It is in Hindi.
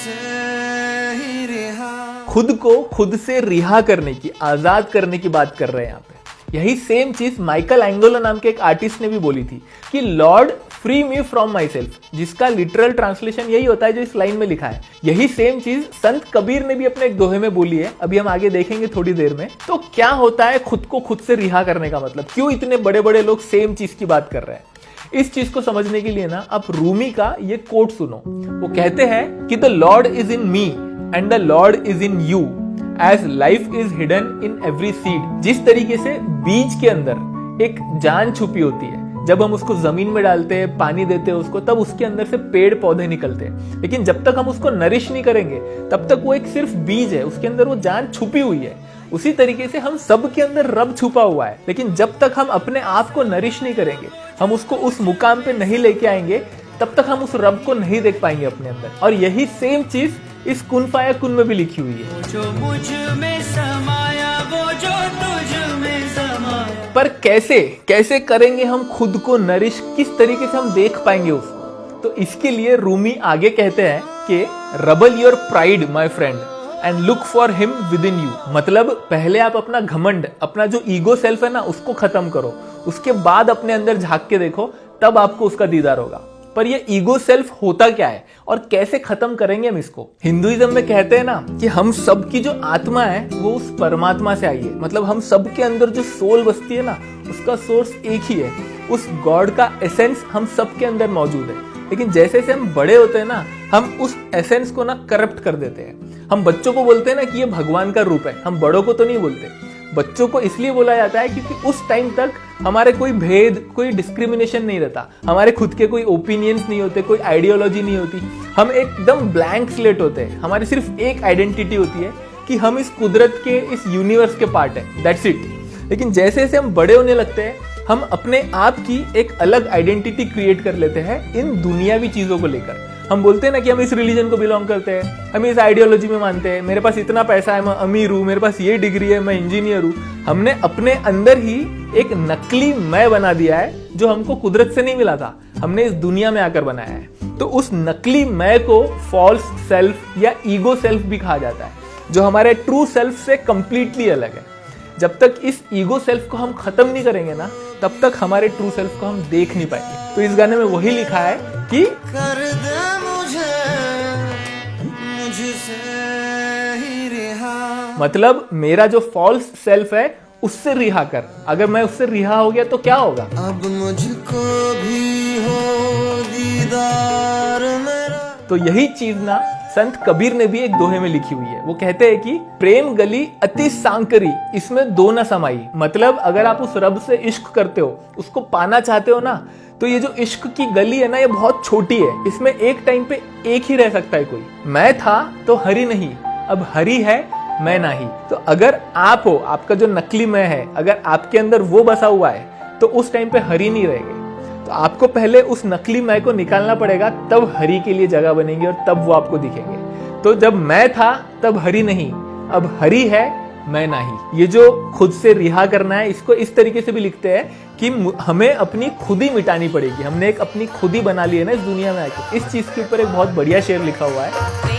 मुझसे ही रिहा। खुद को खुद से रिहा करने की, आजाद करने की बात कर रहे हैं यहाँ पे। यही सेम चीज माइकल एंगेलो नाम के एक आर्टिस्ट ने भी बोली थी कि Lord free me from my self, जिसका लिटरल ट्रांसलेशन यही होता है जो इस लाइन में लिखा है। यही सेम चीज संत कबीर ने भी अपने एक दोहे में बोली है, अभी हम आगे देखेंगे थोड़ी देर में। तो क्या होता है खुद को खुद से रिहा करने का मतलब, क्यों इतने बड़े बड़े लोग सेम चीज की बात कर रहे हैं? इस चीज को समझने के लिए ना आप रूमी का ये कोट सुनो। वो कहते हैं कि the Lord is in me and the Lord is in you as life is hidden in every seed. जिस तरीके से बीज के अंदर एक जान छुपी होती है, जब हम उसको जमीन में डालते हैं, पानी देते हैं उसको, तब उसके अंदर से पेड़ पौधे निकलते हैं। लेकिन जब तक हम उसको नरिश नहीं करेंगे तब तक वो एक सिर्फ बीज है, उसके अंदर वो जान छुपी हुई है। उसी तरीके से हम सब के अंदर रब छुपा हुआ है, लेकिन जब तक हम अपने आप को नरिश नहीं करेंगे, हम उसको उस मुकाम पे नहीं लेके आएंगे, तब तक हम उस रब को नहीं देख पाएंगे अपने अंदर। और यही सेम चीज इस कुन फाया कुन में भी लिखी हुई है। जो मुझ में समाया वो जो तुझ में समाया। पर कैसे करेंगे हम खुद को नरिश, किस तरीके से हम देख पाएंगे उसको? तो इसके लिए रूमी आगे कहते हैं कि rubble your pride my friend and look for him within you. मतलब पहले आप अपना घमंड, अपना जो ईगो सेल्फ है ना, उसको खत्म करो, उसके बाद अपने अंदर झांक के देखो, तब आपको उसका दीदार होगा। पर ये ईगो सेल्फ होता क्या है और कैसे खत्म करेंगे हम इसको? हिंदुइज्म में कहते हैं ना कि हम सब की जो आत्मा है वो उस परमात्मा से आई है। मतलब हम सब के अंदर जो सोल बसती है ना, उसका सोर्स एक ही है, उस गॉड का एसेंस हम सब के अंदर मौजूद है। लेकिन जैसे जैसे हम बड़े होते हैं ना, हम उस एसेंस को ना करप्ट कर देते हैं। हम बच्चों को बोलते हैं ना कि ये भगवान का रूप है, हम बड़ों को तो नहीं बोलते। बच्चों को इसलिए बोला जाता है क्योंकि उस टाइम तक हमारे कोई भेद, कोई डिस्क्रिमिनेशन नहीं रहता, हमारे खुद के कोई ओपिनियंस नहीं होते, कोई आइडियोलॉजी नहीं होती, हम एकदम ब्लैंक स्लेट होते हैं। हमारी सिर्फ एक आइडेंटिटी होती है कि हम इस कुदरत के, इस यूनिवर्स के पार्ट है, दैट्स इट। लेकिन जैसे जैसे हम बड़े होने लगते हैं, हम अपने आप की एक अलग आइडेंटिटी क्रिएट कर लेते हैं इन दुनियावी चीजों को लेकर। हम बोलते हैं ना कि हम इस रिलीजन को बिलोंग करते हैं, हम इस आइडियोलॉजी में मानते हैं, मेरे पास इतना पैसा है, मैं अमीर हूँ, मेरे पास ये डिग्री है, मैं इंजीनियर हूँ। हमने अपने अंदर ही एक नकली मैं बना दिया है जो हमको कुदरत से नहीं मिला था, हमने इस दुनिया में आकर बनाया है। तो उस नकली मैं को फॉल्स सेल्फ या ईगो सेल्फ भी कहा जाता है, जो हमारे ट्रू सेल्फ से कंप्लीटली अलग है। जब तक इस ईगो सेल्फ को हम खत्म नहीं करेंगे ना, तब तक हमारे ट्रू सेल्फ को हम देख नहीं पाएंगे। तो इस गाने में वही लिखा है कि कर दे मुझसे ही रिहा। मतलब मेरा जो फॉल्स सेल्फ है उससे रिहा कर। अगर मैं उससे रिहा हो गया तो क्या होगा? अब मुझको भी हो दीदार मेरा। तो यही चीज ना संत कबीर ने भी एक दोहे में लिखी हुई है। वो कहते हैं कि प्रेम गली अति सांकरी, इसमें दो न समाई। मतलब अगर आप उस रब से इश्क करते हो, उसको पाना चाहते हो ना, तो ये जो इश्क की गली है ना, ये बहुत छोटी है, इसमें एक टाइम पे एक ही रह सकता है कोई। मैं था तो हरि नहीं, अब हरि है मैं नहीं। तो अगर आप हो, आपका जो नकली मैं है, अगर आपके अंदर वो बसा हुआ है, तो उस टाइम पे हरि नहीं रहेंगे। तो आपको पहले उस नकली मैं को निकालना पड़ेगा, तब हरि के लिए जगह बनेगी और तब वो आपको दिखेंगे। तो जब मैं था तब हरि नहीं, अब हरि है मैं नहीं। ये जो खुद से रिहा करना है, इसको इस तरीके से भी लिखते हैं कि हमें अपनी खुद ही मिटानी पड़ेगी। हमने एक अपनी खुद ही बना ली है ना इस दुनिया में आके। इस चीज के ऊपर एक बहुत बढ़िया शेर लिखा हुआ है।